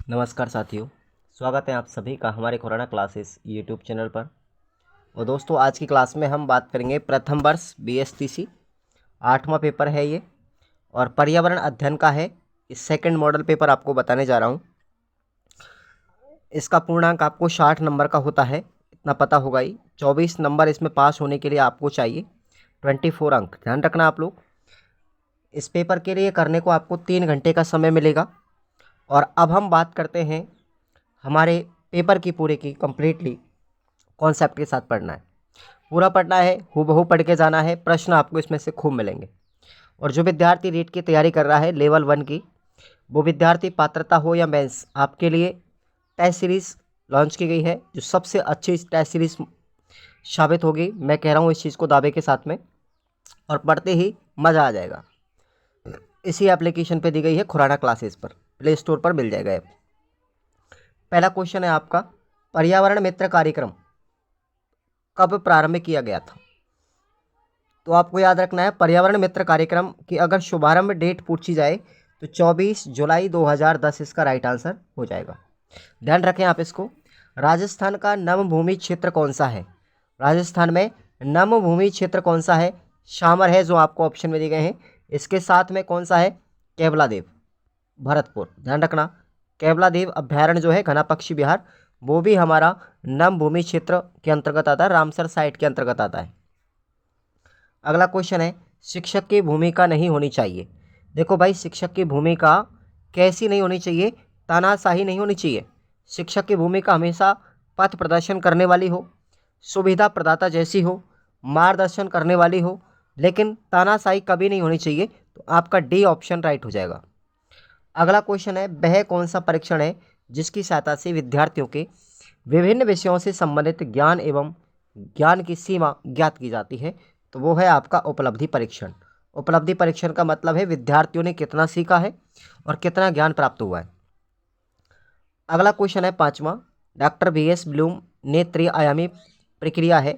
नमस्कार साथियों, स्वागत है आप सभी का हमारे कोरोना क्लासेस यूट्यूब चैनल पर। और दोस्तों, आज की क्लास में हम बात करेंगे प्रथम वर्ष BSTC 8वां पेपर है ये, और पर्यावरण अध्ययन का है। इस सेकंड मॉडल पेपर आपको बताने जा रहा हूँ। इसका पूर्णांक आपको 60 नंबर का होता है, इतना पता होगा ही। 24 नंबर इसमें पास होने के लिए आपको चाहिए, 24 अंक। ध्यान रखना आप लोग। इस पेपर के लिए करने को आपको 3 घंटे का समय मिलेगा। और अब हम बात करते हैं हमारे पेपर की पूरे की कंप्लीटली कॉन्सेप्ट के साथ पढ़ना है। पूरा पढ़ना है, हूबहू पढ़ के जाना है। प्रश्न आपको इसमें से खूब मिलेंगे। और जो विद्यार्थी रीट की तैयारी कर रहा है लेवल 1 की, वो विद्यार्थी पात्रता हो या मेंस, आपके लिए टेस्ट सीरीज़ लॉन्च की गई है, जो सबसे अच्छी टेस्ट सीरीज़ साबित होगी। मैं कह रहा हूँ इस चीज़ को दावे के साथ में, और पढ़ते ही मज़ा आ जाएगा। इसी एप्लीकेशन पे दी गई है, खुराना क्लासेस पर, प्ले स्टोर पर मिल जाएगा ऐप। पहला क्वेश्चन है आपका, पर्यावरण मित्र कार्यक्रम कब प्रारंभ किया गया था? तो आपको याद रखना है, पर्यावरण मित्र कार्यक्रम की अगर शुभारंभ डेट पूछी जाए तो 24 जुलाई 2010 इसका राइट आंसर हो जाएगा। ध्यान रखें आप इसको। राजस्थान का नमभूमि क्षेत्र कौन सा है? राजस्थान में नमभूमि क्षेत्र कौन सा है? शामर है, जो आपको ऑप्शन में दिए गए हैं। इसके साथ में कौन सा है? केवलादेव, भरतपुर। ध्यान रखना, केवलादेव अभ्यारण्य जो है घना पक्षी विहार, वो भी हमारा नमभूमि क्षेत्र के अंतर्गत आता है, रामसर साइट के अंतर्गत आता है। अगला क्वेश्चन है, शिक्षक की भूमिका नहीं होनी चाहिए। देखो भाई, शिक्षक की भूमिका कैसी नहीं होनी चाहिए? तानाशाही नहीं होनी चाहिए। शिक्षक की भूमिका हमेशा पथ प्रदर्शन करने वाली हो, सुविधा प्रदाता जैसी हो, मार्गदर्शन करने वाली हो, लेकिन तानाशाही कभी नहीं होनी चाहिए। तो आपका डी ऑप्शन राइट हो जाएगा। अगला क्वेश्चन है, वह कौन सा परीक्षण है जिसकी सहायता से विद्यार्थियों के विभिन्न विषयों से संबंधित ज्ञान एवं ज्ञान की सीमा ज्ञात की जाती है? तो वो है आपका उपलब्धि परीक्षण। उपलब्धि परीक्षण का मतलब है विद्यार्थियों ने कितना सीखा है और कितना ज्ञान प्राप्त हुआ है। अगला क्वेश्चन है 5वां, डॉक्टर BS ब्लूम ने त्रिआयामी प्रक्रिया है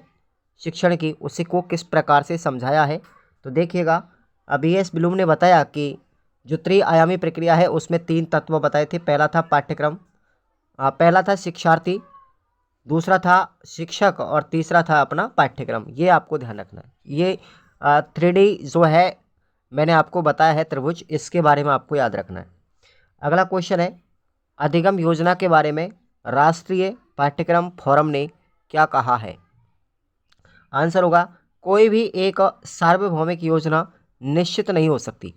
शिक्षण की, उसी को किस प्रकार से समझाया है? तो देखिएगा, BS ब्लूम ने बताया कि जो त्रिआयामी प्रक्रिया है उसमें 3 तत्व बताए थे। पहला था पाठ्यक्रम, पहला था शिक्षार्थी, दूसरा था शिक्षक, और तीसरा था अपना पाठ्यक्रम। ये आपको ध्यान रखना है। ये 3D जो है मैंने आपको बताया है त्रिभुज, इसके बारे में आपको याद रखना है। अगला क्वेश्चन है, अधिगम योजना के बारे में राष्ट्रीय पाठ्यक्रम फोरम ने क्या कहा है? आंसर होगा, कोई भी एक सार्वभौमिक योजना निश्चित नहीं हो सकती।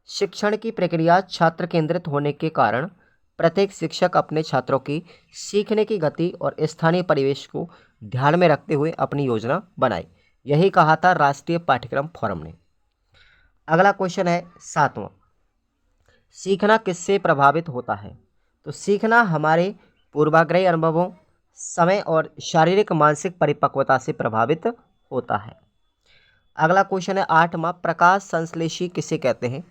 शिक्षण की प्रक्रिया छात्र केंद्रित होने के कारण प्रत्येक शिक्षक अपने छात्रों की सीखने की गति और स्थानीय परिवेश को ध्यान में रखते हुए अपनी योजना बनाए। यही कहा था राष्ट्रीय पाठ्यक्रम फोरम ने। अगला क्वेश्चन है 7वां, सीखना किससे प्रभावित होता है? तो सीखना हमारे पूर्वाग्रही अनुभवों, समय और शारीरिक मानसिक परिपक्वता से प्रभावित होता है। अगला क्वेश्चन है 8वां, प्रकाश संश्लेषी किसे कहते हैं?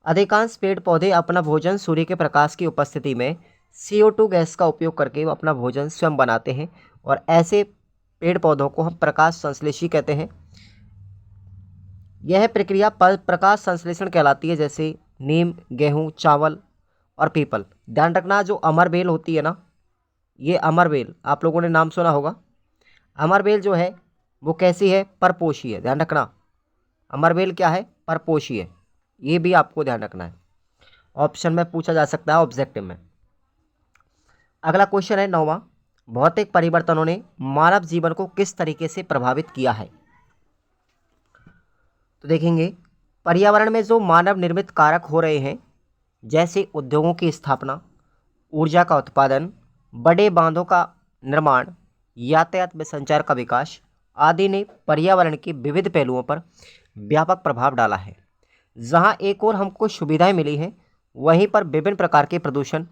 अधिकांश पेड़ पौधे अपना भोजन सूर्य के प्रकाश की उपस्थिति में CO2 गैस का उपयोग करके अपना भोजन स्वयं बनाते हैं, और ऐसे पेड़ पौधों को हम प्रकाश संश्लेषी कहते हैं। यह प्रक्रिया प्रकाश संश्लेषण कहलाती है, जैसे नीम, गेहूं, चावल और पीपल। ध्यान रखना, जो अमर बेल होती है ना, ये अमर बेल आप लोगों ने नाम सुना होगा। अमर बेल जो है वो कैसी है? परपोषी है। ध्यान रखना, अमर बेल क्या है? परपोषी है। ये भी आपको ध्यान रखना है, ऑप्शन में पूछा जा सकता है, ऑब्जेक्टिव में। अगला क्वेश्चन है 9वां, भौतिक परिवर्तनों ने मानव जीवन को किस तरीके से प्रभावित किया है? तो देखेंगे, पर्यावरण में जो मानव निर्मित कारक हो रहे हैं, जैसे उद्योगों की स्थापना, ऊर्जा का उत्पादन, बड़े बांधों का निर्माण, यातायात में संचार का विकास आदि ने पर्यावरण के विविध पहलुओं पर व्यापक प्रभाव डाला है। जहां एक और हमको सुविधाएं मिली हैं, वहीं पर विभिन्न प्रकार के प्रदूषण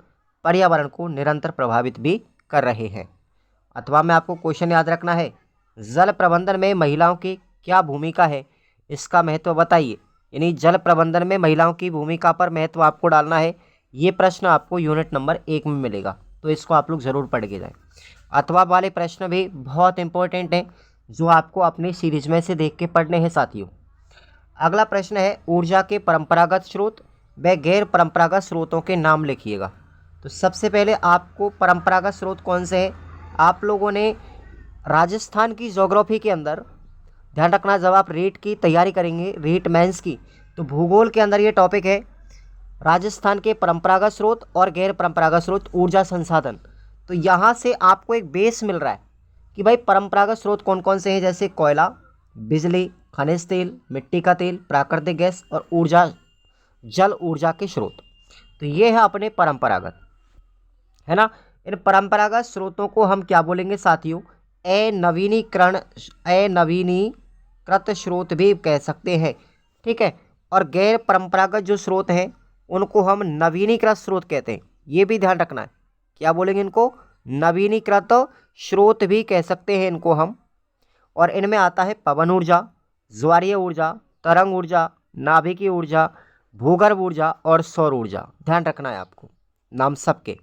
पर्यावरण को निरंतर प्रभावित भी कर रहे हैं। अथवा में आपको क्वेश्चन याद रखना है, जल प्रबंधन में महिलाओं की क्या भूमिका है, इसका महत्व बताइए। यानी जल प्रबंधन में महिलाओं की भूमिका पर महत्व आपको डालना है। ये प्रश्न आपको यूनिट नंबर 1 में मिलेगा, तो इसको आप लोग ज़रूर पढ़ के जाएं। अथवा वाले प्रश्न भी बहुत इंपॉर्टेंट हैं, जो आपको अपनी सीरीज में से देख के पढ़ने हैं साथियों। अगला प्रश्न है, ऊर्जा के परंपरागत स्रोत व गैर परंपरागत स्रोतों के नाम लिखिएगा। तो सबसे पहले आपको परंपरागत स्रोत कौन से हैं, आप लोगों ने राजस्थान की ज्योग्राफी के अंदर ध्यान रखना, जब आप रीट की तैयारी करेंगे, रीट मेंस की, तो भूगोल के अंदर ये टॉपिक है राजस्थान के परंपरागत स्रोत और गैर परंपरागत स्रोत ऊर्जा संसाधन। तो यहाँ से आपको एक बेस मिल रहा है कि भाई परंपरागत स्रोत कौन कौन से हैं, जैसे कोयला, बिजली, खनिज तेल, मिट्टी का तेल, प्राकृतिक गैस और ऊर्जा, जल ऊर्जा के स्रोत। तो ये है अपने परंपरागत, है ना। इन परंपरागत स्रोतों को हम क्या बोलेंगे साथियों, अनवीनीकृत स्रोत भी कह सकते हैं, ठीक है। और गैर परंपरागत जो स्रोत हैं उनको हम नवीनीकृत स्रोत कहते हैं, ये भी ध्यान रखना है। क्या बोलेंगे इनको, नवीनीकृत स्रोत भी कह सकते हैं इनको हम। और इनमें आता है पवन ऊर्जा, ज्वारीय ऊर्जा, तरंग ऊर्जा, नाभिकीय ऊर्जा, भूगर्भ ऊर्जा और सौर ऊर्जा। ध्यान रखना है आपको नाम सबके।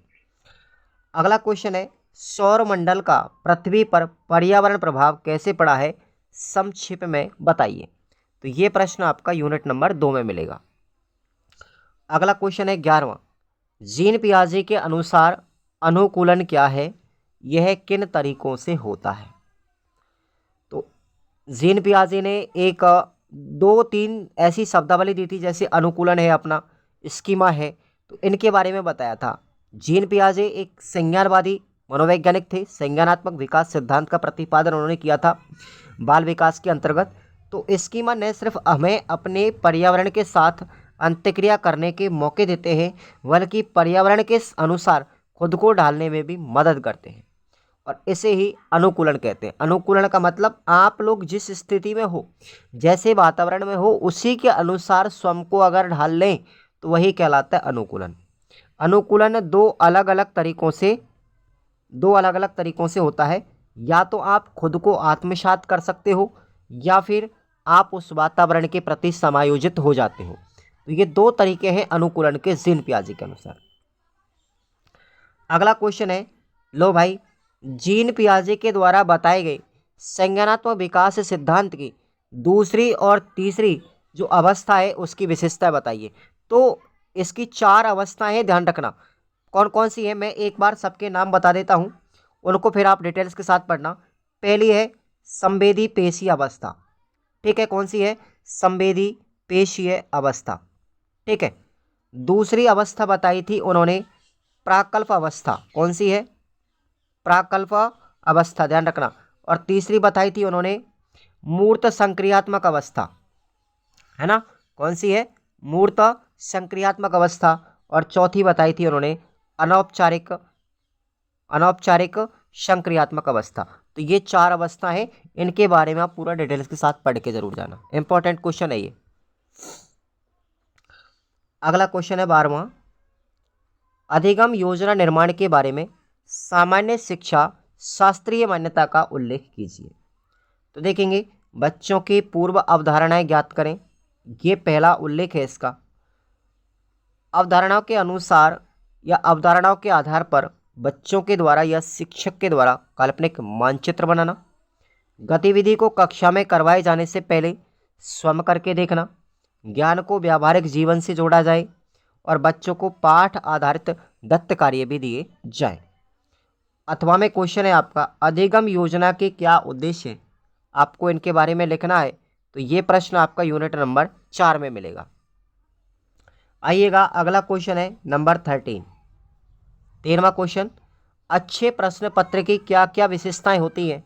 अगला क्वेश्चन है, सौर मंडल का पृथ्वी पर पर्यावरण प्रभाव कैसे पड़ा है, संक्षिप्त में बताइए। तो ये प्रश्न आपका यूनिट नंबर 2 में मिलेगा। अगला क्वेश्चन है 11वां, जीन पियाजे के अनुसार अनुकूलन क्या है, यह किन तरीकों से होता है। तो जीन पियाजे ने एक 2-3 ऐसी शब्दावली दी थी, जैसे अनुकूलन है, अपना स्कीमा है, तो इनके बारे में बताया था। जीन पियाजे एक संज्ञानवादी मनोवैज्ञानिक थे, संज्ञानात्मक विकास सिद्धांत का प्रतिपादन उन्होंने किया था बाल विकास के अंतर्गत। तो स्कीमा न सिर्फ हमें अपने पर्यावरण के साथ अंतःक्रिया करने के मौके देते हैं, बल्कि पर्यावरण के अनुसार खुद को ढालने में भी मदद करते हैं, और इसे ही अनुकूलन कहते हैं। अनुकूलन का मतलब आप लोग जिस स्थिति में हो, जैसे वातावरण में हो, उसी के अनुसार स्वयं को अगर ढाल लें तो वही कहलाता है अनुकूलन। अनुकूलन दो अलग अलग तरीकों से होता है। या तो आप खुद को आत्मसात कर सकते हो, या फिर आप उस वातावरण के प्रति समायोजित हो जाते हो। तो ये 2 तरीके हैं अनुकूलन के जीन पियाजे के अनुसार। अगला क्वेश्चन है, लो भाई, जीन पियाजे के द्वारा बताए गए संज्ञानात्मक विकास सिद्धांत की दूसरी और तीसरी जो अवस्था है उसकी विशेषता बताइए। तो इसकी 4 अवस्थाएं हैं, ध्यान रखना कौन कौन सी है। मैं एक बार सबके नाम बता देता हूं, उनको फिर आप डिटेल्स के साथ पढ़ना। पहली है संवेदी पेशीय अवस्था, ठीक है, कौन सी है, संवेदी पेशीय अवस्था, ठीक है। दूसरी अवस्था बताई थी उन्होंने प्राकल्प अवस्था, कौन सी है, प्राकल्प अवस्था, ध्यान रखना। और तीसरी बताई थी उन्होंने मूर्त संक्रियात्मक अवस्था, है ना, कौन सी है, मूर्त संक्रियात्मक अवस्था। और चौथी बताई थी उन्होंने अनौपचारिक संक्रियात्मक अवस्था। तो ये 4 अवस्था है, इनके बारे में आप पूरा डिटेल्स के साथ पढ़ के जरूर जाना, इंपॉर्टेंट क्वेश्चन है ये। अगला क्वेश्चन है 12वां, अधिगम योजना निर्माण के बारे में सामान्य शिक्षा शास्त्रीय मान्यता का उल्लेख कीजिए। तो देखेंगे, बच्चों की पूर्व अवधारणाएं ज्ञात करें, ये पहला उल्लेख है इसका। अवधारणाओं के अनुसार या अवधारणाओं के आधार पर बच्चों के द्वारा या शिक्षक के द्वारा काल्पनिक मानचित्र बनाना, गतिविधि को कक्षा में करवाए जाने से पहले स्वयं करके देखना, ज्ञान को व्यावहारिक जीवन से जोड़ा जाए, और बच्चों को पाठ आधारित दत्त कार्य भी दिए जाए। अथवा में क्वेश्चन है आपका, अधिगम योजना के क्या उद्देश्य हैं, आपको इनके बारे में लिखना है। तो ये प्रश्न आपका यूनिट नंबर 4 में मिलेगा। आइएगा, अगला क्वेश्चन है नंबर 13वां क्वेश्चन, अच्छे प्रश्न पत्र की क्या क्या विशेषताएं होती हैं,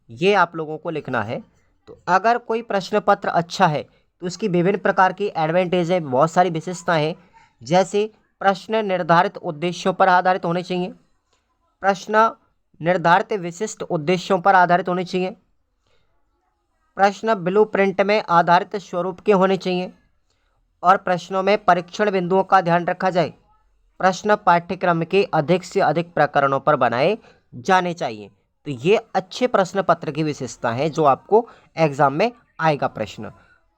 ये आप लोगों को लिखना है। तो अगर कोई प्रश्न पत्र अच्छा है तो उसकी विभिन्न प्रकार की एडवांटेज है, बहुत सारी विशेषताएं हैं। जैसे प्रश्न निर्धारित उद्देश्यों पर आधारित होने चाहिए, प्रश्न निर्धारित विशिष्ट उद्देश्यों पर आधारित होने चाहिए, प्रश्न ब्लूप्रिंट में आधारित स्वरूप के होने चाहिए, और प्रश्नों में परीक्षण बिंदुओं का ध्यान रखा जाए, प्रश्न पाठ्यक्रम के अधिक से अधिक प्रकरणों पर बनाए जाने चाहिए। तो ये अच्छे प्रश्न पत्र की विशेषता है जो आपको एग्जाम में आएगा प्रश्न।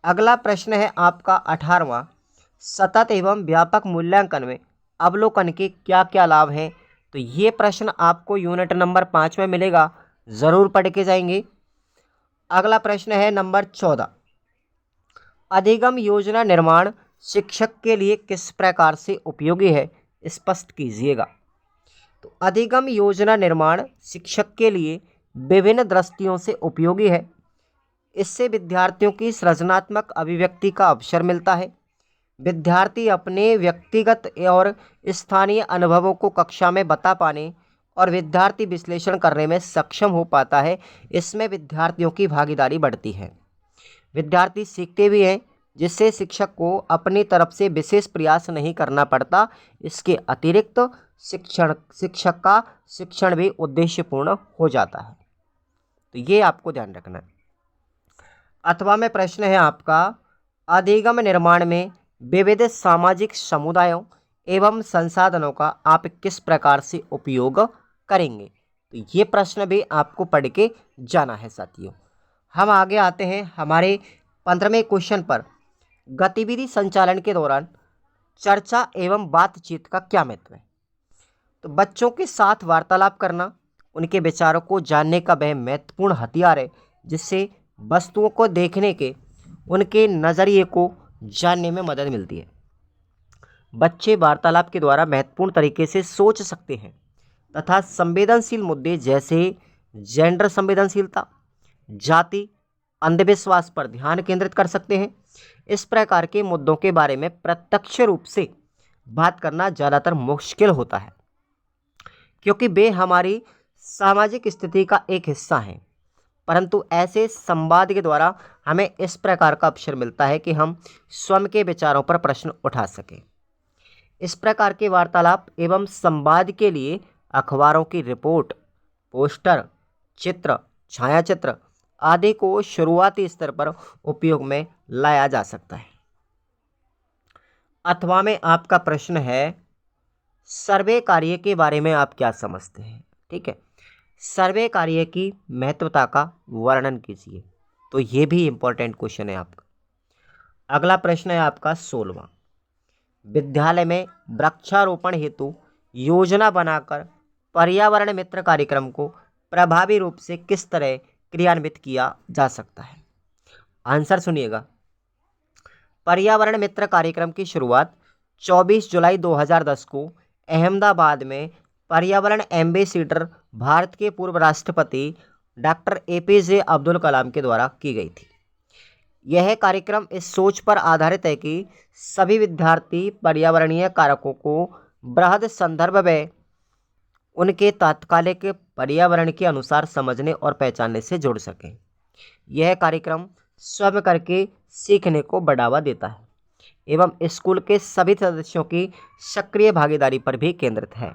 अगला प्रश्न है आपका 18वां, सतत एवं व्यापक मूल्यांकन में अवलोकन के क्या क्या लाभ हैं। तो ये प्रश्न आपको यूनिट नंबर 5 में मिलेगा, ज़रूर पढ़ के जाएंगे। अगला प्रश्न है नंबर 14, अधिगम योजना निर्माण शिक्षक के लिए किस प्रकार से उपयोगी है, स्पष्ट कीजिएगा। तो अधिगम योजना निर्माण शिक्षक के लिए विभिन्न दृष्टियों से उपयोगी है। इससे विद्यार्थियों की सृजनात्मक अभिव्यक्ति का अवसर मिलता है। विद्यार्थी अपने व्यक्तिगत और स्थानीय अनुभवों को कक्षा में बता पाने और विद्यार्थी विश्लेषण करने में सक्षम हो पाता है। इसमें विद्यार्थियों की भागीदारी बढ़ती है। विद्यार्थी सीखते भी हैं, जिससे शिक्षक को अपनी तरफ से विशेष प्रयास नहीं करना पड़ता। इसके अतिरिक्त शिक्षक का शिक्षण भी उद्देश्यपूर्ण हो जाता है। तो ये आपको ध्यान रखना है। अथवा में प्रश्न है आपका, अधिगम निर्माण में विविध सामाजिक समुदायों एवं संसाधनों का आप किस प्रकार से उपयोग करेंगे। तो ये प्रश्न भी आपको पढ़ के जाना है साथियों। हम आगे आते हैं हमारे 15वें क्वेश्चन पर। गतिविधि संचालन के दौरान चर्चा एवं बातचीत का क्या महत्व है। तो बच्चों के साथ वार्तालाप करना उनके विचारों को जानने का वह महत्वपूर्ण हथियार है, जिससे वस्तुओं को देखने के उनके नज़रिए को जानने में मदद मिलती है। बच्चे वार्तालाप के द्वारा महत्वपूर्ण तरीके से सोच सकते हैं तथा संवेदनशील मुद्दे जैसे जेंडर संवेदनशीलता, जाति, अंधविश्वास पर ध्यान केंद्रित कर सकते हैं। इस प्रकार के मुद्दों के बारे में प्रत्यक्ष रूप से बात करना ज़्यादातर मुश्किल होता है, क्योंकि वे हमारी सामाजिक स्थिति का एक हिस्सा हैं। परंतु ऐसे संवाद के द्वारा हमें इस प्रकार का अवसर मिलता है कि हम स्वयं के विचारों पर प्रश्न उठा सकें। इस प्रकार के वार्तालाप एवं संवाद के लिए अखबारों की रिपोर्ट, पोस्टर, चित्र, छायाचित्र आदि को शुरुआती स्तर पर उपयोग में लाया जा सकता है। अथवा में आपका प्रश्न है, सर्वे कार्य के बारे में आप क्या समझते हैं। ठीक है, सर्वे कार्य की महत्वता का वर्णन कीजिए। तो ये भी इम्पोर्टेंट क्वेश्चन है आपका। अगला प्रश्न है आपका 16वां। विद्यालय में वृक्षारोपण हेतु योजना बनाकर पर्यावरण मित्र कार्यक्रम को प्रभावी रूप से किस तरह क्रियान्वित किया जा सकता है। आंसर सुनिएगा। पर्यावरण मित्र कार्यक्रम की शुरुआत 24 जुलाई 2010 को अहमदाबाद में पर्यावरण एम्बेसडर भारत के पूर्व राष्ट्रपति डॉक्टर APJ अब्दुल कलाम के द्वारा की गई थी। यह कार्यक्रम इस सोच पर आधारित है कि सभी विद्यार्थी पर्यावरणीय कारकों को बृहद संदर्भ में उनके तात्कालिक पर्यावरण के अनुसार समझने और पहचानने से जुड़ सकें। यह कार्यक्रम स्वयं करके सीखने को बढ़ावा देता है एवं स्कूल के सभी सदस्यों की सक्रिय भागीदारी पर भी केंद्रित है,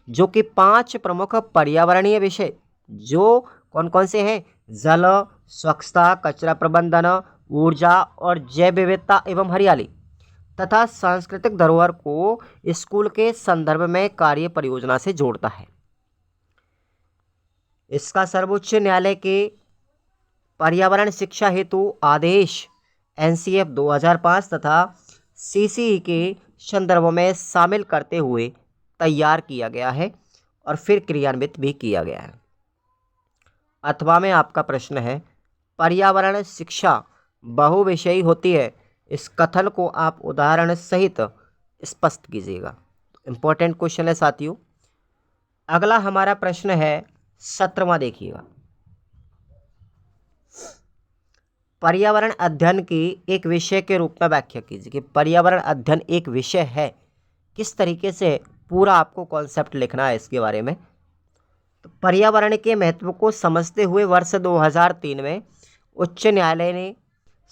जो कि 5 प्रमुख पर्यावरणीय विषय जो कौन कौन से हैं, जल, स्वच्छता, कचरा प्रबंधन, ऊर्जा और जैव विविधता एवं हरियाली तथा सांस्कृतिक धरोहर को स्कूल के संदर्भ में कार्य परियोजना से जोड़ता है। इसका सर्वोच्च न्यायालय के पर्यावरण शिक्षा हेतु आदेश NCF 2005 तथा CCE के संदर्भ में शामिल करते हुए तैयार किया गया है और फिर क्रियान्वित भी किया गया है। अथवा में आपका प्रश्न है, पर्यावरण शिक्षा बहुविषयी होती है, इस कथन को आप उदाहरण सहित स्पष्ट कीजिएगा। इम्पोर्टेंट क्वेश्चन है साथियों। अगला हमारा प्रश्न है 17वां, देखिएगा। पर्यावरण अध्ययन की एक विषय के रूप में व्याख्या कीजिए कि पर्यावरण अध्ययन एक विषय है, किस तरीके से पूरा आपको कॉन्सेप्ट लिखना है इसके बारे में। तो पर्यावरण के महत्व को समझते हुए वर्ष 2003 में उच्च न्यायालय ने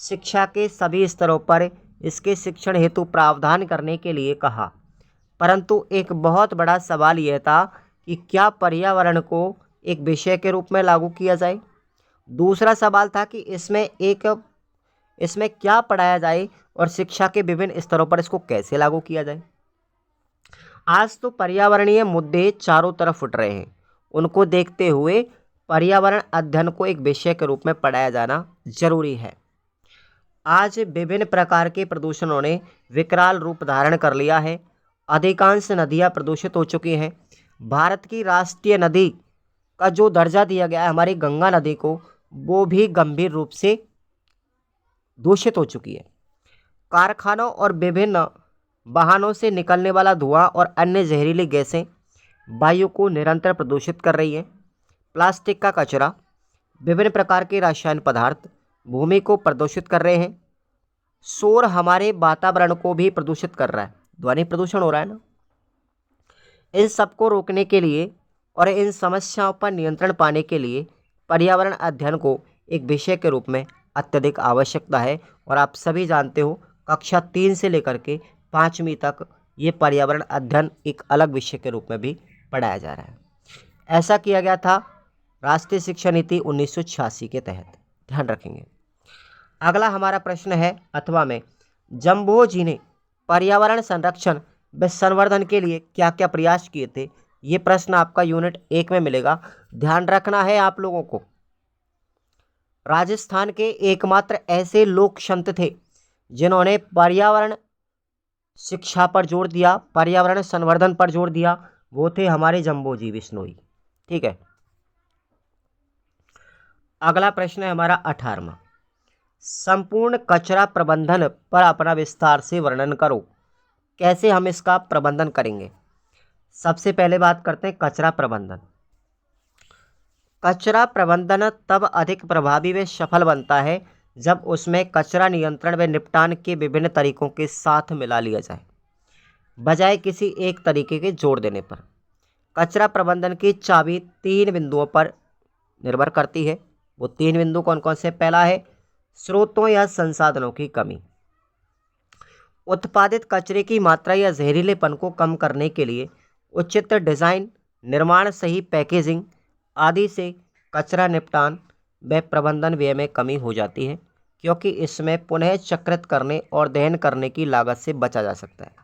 शिक्षा के सभी स्तरों पर इसके शिक्षण हेतु प्रावधान करने के लिए कहा, परंतु एक बहुत बड़ा सवाल यह था कि क्या पर्यावरण को एक विषय के रूप में लागू किया जाए। दूसरा सवाल था कि इसमें क्या पढ़ाया जाए और शिक्षा के विभिन्न स्तरों पर इसको कैसे लागू किया जाए। आज तो पर्यावरणीय मुद्दे चारों तरफ उठ रहे हैं, उनको देखते हुए पर्यावरण अध्ययन को एक विषय के रूप में पढ़ाया जाना जरूरी है। आज विभिन्न प्रकार के प्रदूषणों ने विकराल रूप धारण कर लिया है। अधिकांश नदियां प्रदूषित हो चुकी हैं। भारत की राष्ट्रीय नदी का जो दर्जा दिया गया है हमारी गंगा नदी को, वो भी गंभीर रूप से दूषित हो चुकी है। कारखानों और विभिन्न वाहनों से निकलने वाला धुआं और अन्य जहरीली गैसें वायु को निरंतर प्रदूषित कर रही है। प्लास्टिक का कचरा, विभिन्न प्रकार के रासायनिक पदार्थ भूमि को प्रदूषित कर रहे हैं। शोर हमारे वातावरण को भी प्रदूषित कर रहा है, ध्वनि प्रदूषण हो रहा है ना। इन सबको रोकने के लिए और इन समस्याओं पर नियंत्रण पाने के लिए पर्यावरण अध्ययन को एक विषय के रूप में अत्यधिक आवश्यकता है। और आप सभी जानते हो कक्षा 3 से लेकर के 5वीं तक ये पर्यावरण अध्ययन एक अलग विषय के रूप में भी पढ़ाया जा रहा है। ऐसा किया गया था राष्ट्रीय शिक्षा नीति 1986 के तहत, ध्यान रखेंगे। अगला हमारा प्रश्न है अथवा में, जम्बो जी ने पर्यावरण संरक्षण व संवर्धन के लिए क्या क्या प्रयास किए थे। ये प्रश्न आपका यूनिट 1 में मिलेगा, ध्यान रखना है आप लोगों को। राजस्थान के एकमात्र ऐसे लोक संत थे जिन्होंने पर्यावरण शिक्षा पर जोर दिया, पर्यावरण संवर्धन पर जोर दिया, वो थे हमारे जम्बो जी बिश्नोई। ठीक है। अगला प्रश्न है हमारा 18वां, संपूर्ण कचरा प्रबंधन पर अपना विस्तार से वर्णन करो। कैसे हम इसका प्रबंधन करेंगे। सबसे पहले बात करते हैं कचरा प्रबंधन। कचरा प्रबंधन तब अधिक प्रभावी व सफल बनता है जब उसमें कचरा नियंत्रण व निपटान के विभिन्न तरीकों के साथ मिला लिया जाए, बजाय किसी एक तरीके के जोड़ देने पर। कचरा प्रबंधन की चाबी 3 बिंदुओं पर निर्भर करती है। वो 3 बिंदु कौन कौन से। पहला है स्रोतों या संसाधनों की कमी। उत्पादित कचरे की मात्रा या जहरीलेपन को कम करने के लिए उचित डिजाइन, निर्माण, सही पैकेजिंग आदि से कचरा निपटान व प्रबंधन व्यय में कमी हो जाती है, क्योंकि इसमें पुनः चक्रित करने और दहन करने की लागत से बचा जा सकता है।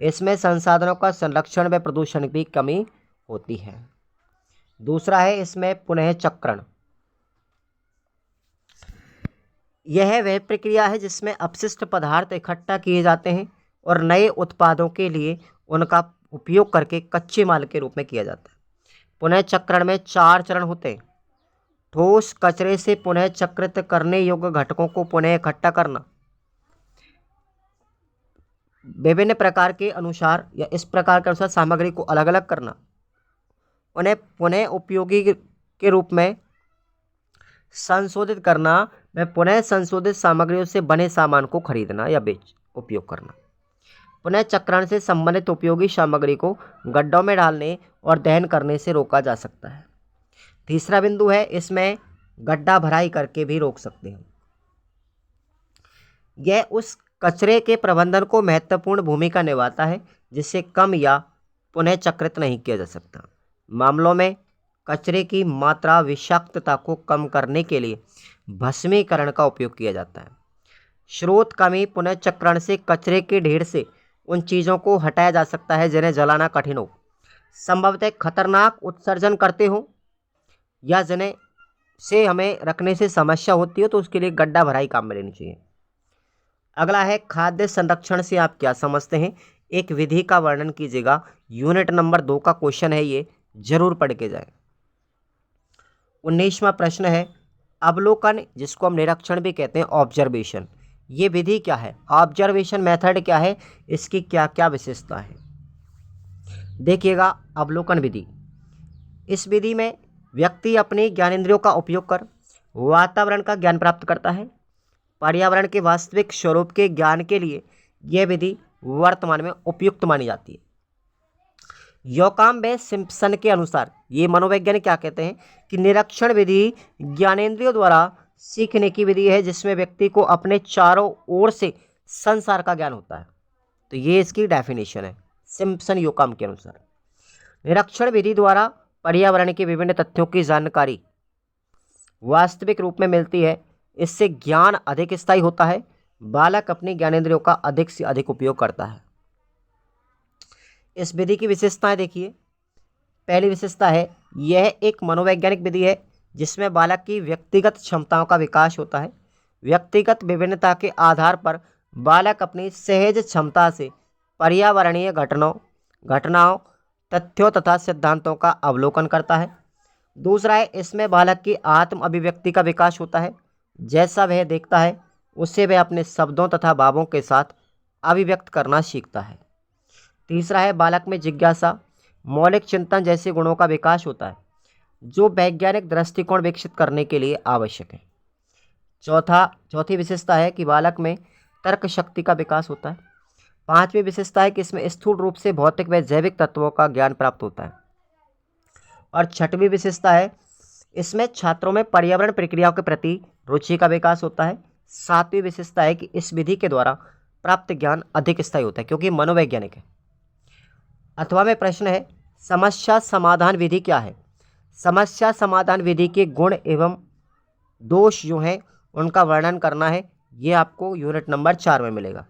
इसमें संसाधनों का संरक्षण व प्रदूषण की कमी होती है। दूसरा है इसमें पुनः चक्रण। यह वह प्रक्रिया है जिसमें अपशिष्ट पदार्थ इकट्ठा किए जाते हैं और नए उत्पादों के लिए उनका उपयोग करके कच्चे माल के रूप में किया जाता है। पुनः चक्रण में 4 चरण होते हैं। ठोस कचरे से पुनः चक्रित करने योग्य घटकों को पुनः इकट्ठा करना, विभिन्न प्रकार के अनुसार या इस प्रकार के अनुसार सामग्री को अलग अलग करना, उन्हें पुनः उपयोगी के रूप में संशोधित करना, व पुनः संशोधित सामग्रियों से बने सामान को खरीदना या उपयोग करना। पुनः चक्रण से संबंधित उपयोगी सामग्री को गड्ढों में डालने और दहन करने से रोका जा सकता है। तीसरा बिंदु है इसमें गड्ढा भराई करके भी रोक सकते हैं। यह उस कचरे के प्रबंधन को महत्वपूर्ण भूमिका निभाता है जिसे कम या पुनः चक्रित नहीं किया जा सकता। मामलों में कचरे की मात्रा विषाक्तता को कम करने के लिए भस्मीकरण का उपयोग किया जाता है। स्रोत कमी पुनः चक्रण से कचरे के ढेर से उन चीज़ों को हटाया जा सकता है जिन्हें जलाना कठिन हो, संभवतः खतरनाक उत्सर्जन करते हो या जिन्हें से हमें रखने से समस्या होती हो, तो उसके लिए गड्ढा भराई काम में लेनी चाहिए। अगला है खाद्य संरक्षण से आप क्या समझते हैं। एक विधि का वर्णन कीजिएगा। यूनिट नंबर 2 का क्वेश्चन है, ये जरूर पढ़ के जाए। 19वां प्रश्न है अवलोकन, जिसको हम निरीक्षण भी कहते हैं, ऑब्जर्वेशन। ये विधि क्या है, ऑब्जर्वेशन मेथड क्या है, इसकी क्या क्या विशेषता है। देखिएगा अवलोकन विधि। इस विधि में व्यक्ति अपनी ज्ञानेंद्रियों का उपयोग कर वातावरण का ज्ञान प्राप्त करता है। पर्यावरण के वास्तविक स्वरूप के ज्ञान के लिए यह विधि वर्तमान में उपयुक्त मानी जाती है। योकाम व सिम्पसन के अनुसार ये मनोवैज्ञानिक क्या कहते हैं कि निरीक्षण विधि ज्ञानेंद्रियों द्वारा सीखने की विधि है जिसमें व्यक्ति को अपने चारों ओर से संसार का ज्ञान होता है। तो ये इसकी डेफिनेशन है सिम्पसन योकाम के अनुसार। निरीक्षण विधि द्वारा पर्यावरण के विभिन्न तथ्यों की जानकारी वास्तविक रूप में मिलती है। इससे ज्ञान अधिक स्थायी होता है। बालक अपनी ज्ञानेंद्रियों का अधिक से अधिक उपयोग करता है। इस विधि की विशेषताएं देखिए। पहली विशेषता है यह एक मनोवैज्ञानिक विधि है जिसमें बालक की व्यक्तिगत क्षमताओं का विकास होता है। व्यक्तिगत विभिन्नता के आधार पर बालक अपनी सहज क्षमता से पर्यावरणीय घटनाओं तथ्यों तथा सिद्धांतों का अवलोकन करता है। दूसरा है इसमें बालक की आत्म अभिव्यक्ति का विकास होता है। जैसा वह देखता है उससे वह अपने शब्दों तथा भावों के साथ अभिव्यक्त करना सीखता है। तीसरा है बालक में जिज्ञासा। मौलिक चिंतन जैसे गुणों का विकास होता है जो वैज्ञानिक दृष्टिकोण विकसित करने के लिए आवश्यक है। चौथी विशेषता है कि बालक में तर्क शक्ति का विकास होता है। पांचवी विशेषता है कि इसमें स्थूल रूप से भौतिक व जैविक तत्वों का ज्ञान प्राप्त होता है। और छठवीं विशेषता है इसमें छात्रों में पर्यावरण प्रक्रियाओं के प्रति रुचि का विकास होता है। सातवीं विशेषता है कि इस विधि के द्वारा प्राप्त ज्ञान अधिक स्थायी होता है क्योंकि मनोवैज्ञानिक है। अथवा में प्रश्न है समस्या समाधान विधि क्या है। समस्या समाधान विधि के गुण एवं दोष जो हैं उनका वर्णन करना है। ये आपको यूनिट नंबर 4 में मिलेगा।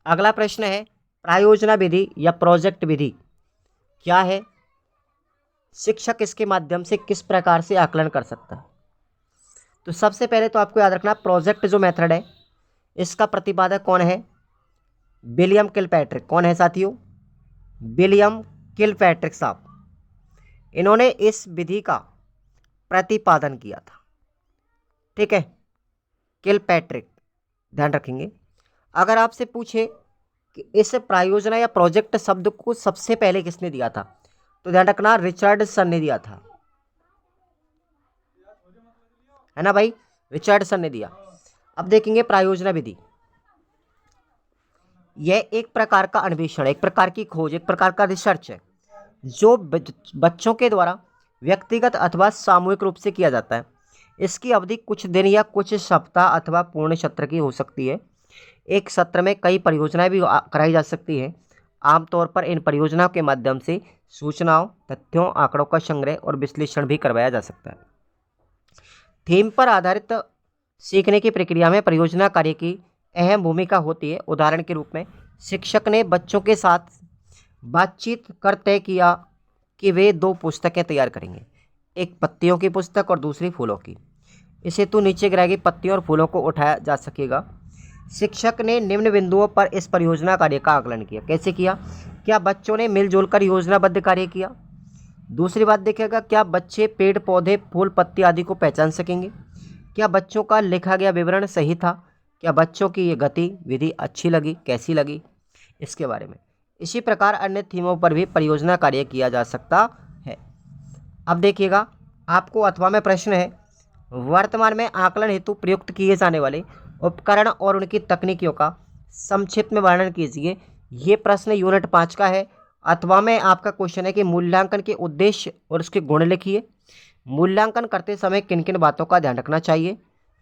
अगला प्रश्न है प्रायोजना विधि या प्रोजेक्ट विधि क्या है। शिक्षक इसके माध्यम से किस प्रकार से आकलन कर सकता है। तो सबसे पहले तो आपको याद रखना प्रोजेक्ट जो मेथड है इसका प्रतिपादक कौन है, विलियम किलपैट्रिक। कौन है साथियों, विलियम किलपैट्रिक साहब। इन्होंने इस विधि का प्रतिपादन किया था, ठीक है, किलपैट्रिक, ध्यान रखेंगे। अगर आपसे पूछे कि इस प्रायोजना या प्रोजेक्ट शब्द को सबसे पहले किसने दिया था तो ध्यान रखना रिचर्डसन ने दिया था, है ना भाई, रिचर्डसन ने दिया। अब देखेंगे प्रायोजना विधि। यह एक प्रकार का अन्वेषण, एक प्रकार की खोज, एक प्रकार का रिसर्च है जो बच्चों के द्वारा व्यक्तिगत अथवा सामूहिक रूप से किया जाता है। इसकी अवधि कुछ दिन या कुछ सप्ताह अथवा पूर्ण सत्र की हो सकती है। एक सत्र में कई परियोजनाएं भी कराई जा सकती हैं। आमतौर पर इन परियोजनाओं के माध्यम से सूचनाओं, तथ्यों, आंकड़ों का संग्रह और विश्लेषण भी करवाया जा सकता है। थीम पर आधारित सीखने की प्रक्रिया में परियोजना कार्य की अहम भूमिका होती है। उदाहरण के रूप में शिक्षक ने बच्चों के साथ बातचीत कर तय किया कि वे 2 पुस्तकें तैयार करेंगे, एक पत्तियों की पुस्तक और दूसरी फूलों की। इसे तो नीचे गिराएगी पत्तियों और फूलों को उठाया जा सकेगा। शिक्षक ने निम्न बिंदुओं पर इस परियोजना कार्य का आकलन किया। कैसे किया, क्या बच्चों ने मिलजुल कर योजनाबद्ध कार्य किया। दूसरी बात देखिएगा, क्या बच्चे पेड़ पौधे फूल पत्ती आदि को पहचान सकेंगे। क्या बच्चों का लिखा गया विवरण सही था। क्या बच्चों की ये गतिविधि अच्छी लगी, कैसी लगी, इसके बारे में। इसी प्रकार अन्य थीमों पर भी परियोजना कार्य किया जा सकता है। अब देखिएगा आपको अथवा में प्रश्न है वर्तमान में आकलन हेतु प्रयुक्त किए जाने वाले उपकरण और उनकी तकनीकियों का संक्षिप्त में वर्णन कीजिए। ये प्रश्न यूनिट 5 का है। अथवा में आपका क्वेश्चन है कि मूल्यांकन के उद्देश्य और उसके गुण लिखिए। मूल्यांकन करते समय किन किन बातों का ध्यान रखना चाहिए।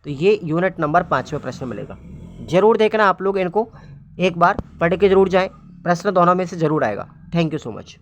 तो ये यूनिट नंबर 5 में प्रश्न मिलेगा। जरूर देखना आप लोग, इनको एक बार पढ़ के जरूर जाएं, प्रश्न दोनों में से जरूर आएगा। Thank you so much.